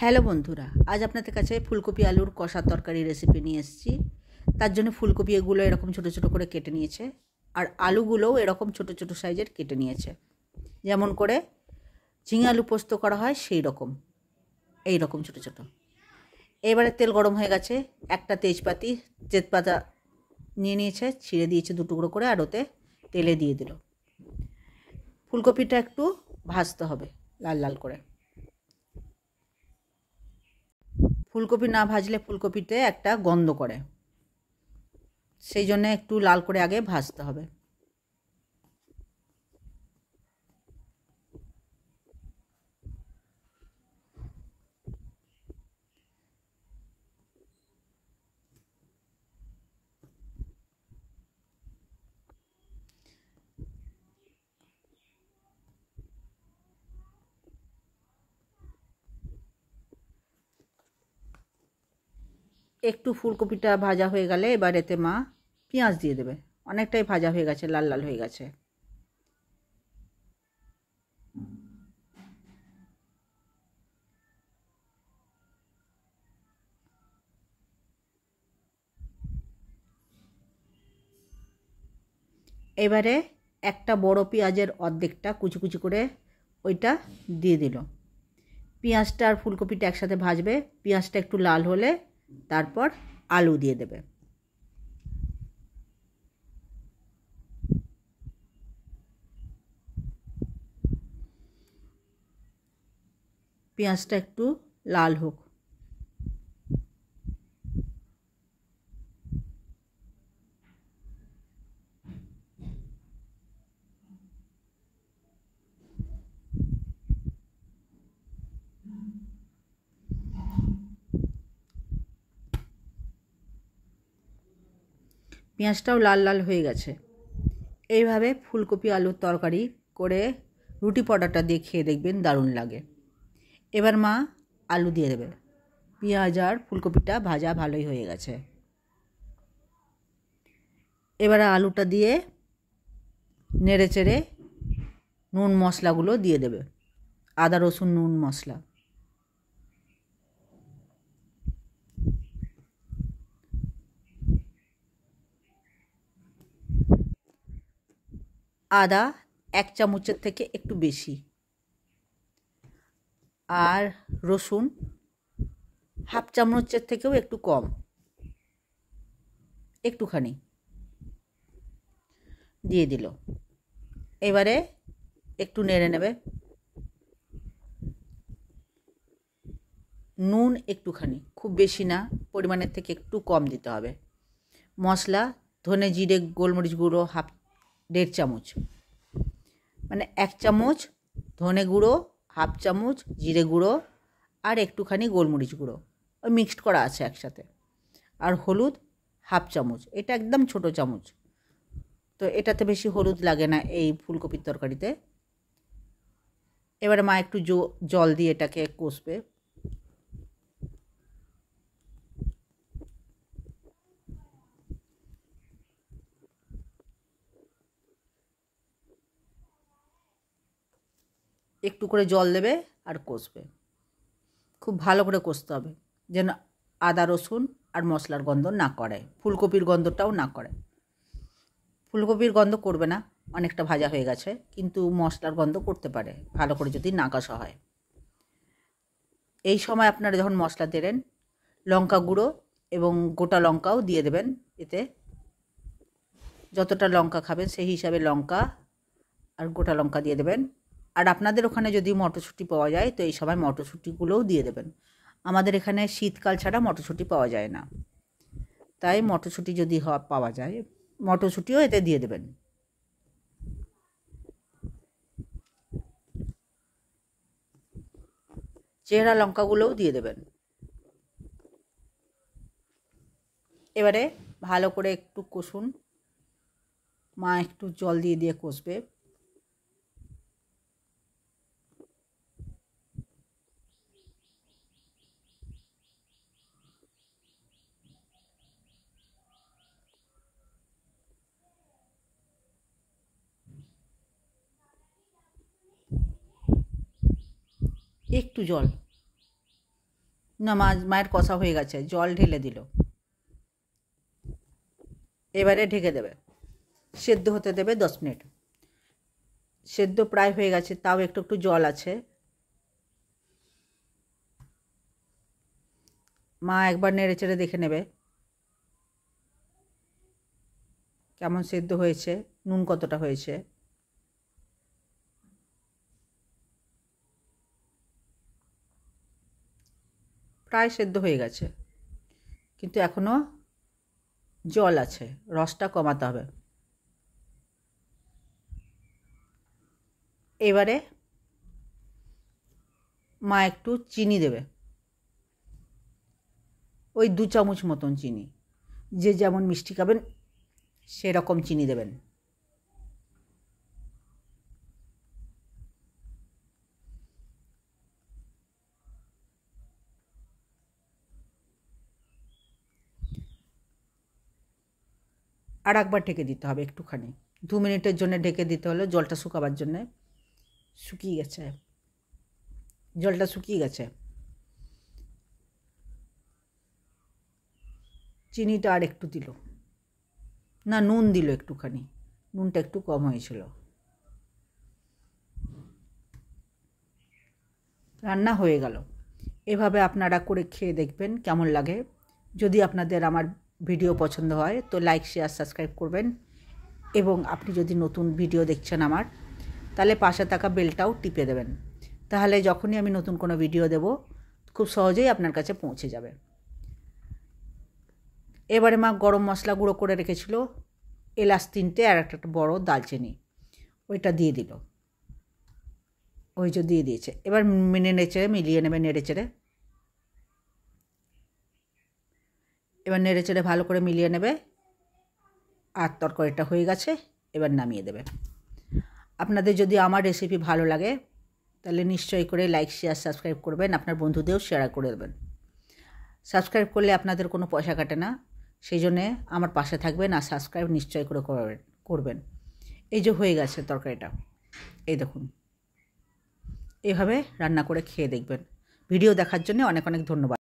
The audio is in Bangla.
হ্যালো বন্ধুরা, আজ আপনাদের কাছে ফুলকপি আলুর কষা তরকারি রেসিপি নিয়ে এসেছি। তার জন্য ফুলকপি এগুলো এরকম ছোটো ছোটো করে কেটে নিয়েছে, আর আলুগুলোও এরকম ছোটো ছোটো সাইজের কেটে নিয়েছে, যেমন করে ঝিঙে আলু পোস্ত করা হয় সেই রকম, এই রকম ছোটো ছোটো। এবারে তেল গরম হয়ে গেছে, একটা তেজপাতা নিয়ে নিয়েছে, ছিঁড়ে দিয়েছে দু টুকরো করে, আর ওতে তেলে দিয়ে দিল। ফুলকপিটা একটু ভাজতে হবে লাল লাল করে। ফুলকপি না ভাজলে ফুলকপিতে একটা গন্ধ করে, সেই জন্য একটু লাল করে আগে ভাজতে হবে। একটু ফুলকপিটা ভাজা হয়ে গেলে এবার এতে মা পেঁয়াজ দিয়ে দেবে। অনেকটাই ভাজা হয়ে গেছে, লাল লাল হয়ে গেছে। এবারে একটা বড় পেঁয়াজের অর্ধেকটা কুচি কুচি করে ওইটা দিয়ে দিল। পেঁয়াজটা আর ফুলকপিটা একসাথে ভাজবে, পেঁয়াজটা একটু লাল হলে তারপর আলু দিয়ে দেবে। পেঁয়াজটা একটু লাল হোক। পেঁয়াজটাও লাল লাল হয়ে গেছে। এইভাবে ফুলকপি আলুর তরকারি করে রুটি পরোটা দিয়ে খেয়ে দেখবেন, দারুণ লাগে। এবার মা আলু দিয়ে দেবে। পেঁয়াজ আর ফুলকপিটা ভাজা ভালোই হয়ে গেছে। এবারে আলুটা দিয়ে নেড়ে চেড়ে নুন মশলাগুলো দিয়ে দেবে, আদা রসুন নুন মশলা। আদা 1 চামচের থেকে একটু বেশি, আর রসুন 1/2 চামচের থেকেও একটু কম, একটুখানি দিয়ে দিল। এবারে একটু নেড়ে নেবে। নুন একটুখানি, খুব বেশি না, পরিমাণের থেকে একটু কম দিতে হবে। মশলা ধনে জিরে গোলমরিচ গুঁড়ো 1.5 চামচ, মানে 1 চামচ ধনে গুঁড়ো, 1/2 চামচ জিরে গুঁড়ো, আর একটুখানি গোলমরিচ গুঁড়ো, ওই মিক্সড করা আছে একসাথে। আর হলুদ 1/2 চামচ, এটা একদম ছোট চামচ, তো এটাতে বেশি হলুদ লাগে না এই ফুলকপির তরকারিতে। এবারে মা একটু জল দিয়ে এটাকে কষবে। একটু করে জল দেবে আর কষবে, খুব ভালো করে কষতে হবে, যেন আদা রসুন আর মশলার গন্ধ না করে, ফুলকপির গন্ধটাও না করে। ফুলকপির গন্ধ করবে না, অনেকটা ভাজা হয়ে গেছে, কিন্তু মশলার গন্ধ করতে পারে ভালো করে যদি না কষা হয়। এই সময় আপনারা যখন মশলা দেবেন, লঙ্কা গুঁড়ো এবং গোটা লঙ্কাও দিয়ে দেবেন। এতে যতটা লঙ্কা খাবেন সেই হিসাবে লঙ্কা আর গোটা লঙ্কা দিয়ে দেবেন। আর আপনাদের ওখানে যদি মটরশুঁটি পাওয়া যায় তো এই সময় মটরশুঁটিগুলোও দিয়ে দেবেন। আমাদের এখানে শীতকাল ছাড়া মটরশুঁটি পাওয়া যায় না, তাই মটরশুঁটি যদি পাওয়া যায় মটরশুঁটিও এতে দিয়ে দেবেন। চেরা লঙ্কাগুলোও দিয়ে দেবেন। এবারে ভালো করে একটু কষুন, মা একটু জল দিয়ে দিয়ে কষবে। একটু জল, না, মায়ের কষা হয়ে গেছে, জল ঢেলে দিল। এবারে ঢেকে দেবে, সেদ্ধ হতে দেবে 10 মিনিট। সেদ্ধ প্রায় হয়ে গেছে, তাও একটু একটু জল আছে। মা একবার নেড়ে চেড়ে দেখে নেবে কেমন সেদ্ধ হয়েছে, নুন কতটা হয়েছে। প্রায় সেদ্ধ হয়ে গেছে, কিন্তু এখনও জল আছে, রসটা কমাতে হবে। এবারে মা একটু চিনি দেবে, ওই 2 চামচ মতন চিনি, যে যেমন মিষ্টি খাবেন সেরকম চিনি দেবেন। আর একবার ঢেকে দিতে হবে একটুখানি, 2 মিনিটের জন্য ঢেকে দিতে হলো, জলটা শুকাবার জন্যে। শুকিয়ে গেছে, জলটা শুকিয়ে গেছে। চিনিটা আর একটু দিল, না নুন দিল একটুখানি, নুনটা একটু কম হয়েছিল। রান্না হয়ে গেল। এভাবে আপনারা করে খেয়ে দেখবেন কেমন লাগে। যদি আপনাদের আমার ভিডিও পছন্দ হয় তো লাইক শেয়ার সাবস্ক্রাইব করবেন, এবং আপনি যদি নতুন ভিডিও দেখছেন আমার, তাহলে পাশে থাকা বেলটাও টিপে দেবেন, তাহলে যখনই আমি নতুন কোনো ভিডিও দেব খুব সহজেই আপনার কাছে পৌঁছে যাবে। এবারে মা গরম মশলা গুঁড়ো করে রেখেছিল, এলাচ 3টে আর একটা বড় দালচিনি, ওইটা দিয়ে দিল, ওই যে দিয়ে দিয়েছে। এবার নেড়েচেড়ে মিলিয়ে নেবে, নেড়েচেড়ে এবার নেড়েচেড়ে ভালো করে মিলিয়ে নেবে। আর তরকারিটা হয়ে গেছে, এবার নামিয়ে দেবে। আপনাদের যদি আমার রেসিপি ভালো লাগে তাহলে নিশ্চয়ই করে লাইক শেয়ার সাবস্ক্রাইব করবেন, আপনার বন্ধুদেরও শেয়ার করে দেবেন। সাবস্ক্রাইব করলে আপনাদের কোনো পয়সা কাটে না, সেই জন্যে আমার পাশে থাকবেন আর সাবস্ক্রাইব নিশ্চয়ই করে করবেন। এই যে হয়ে গেছে তরকারিটা, এই দেখুন। এভাবে রান্না করে খেয়ে দেখবেন। ভিডিও দেখার জন্য অনেক অনেক ধন্যবাদ।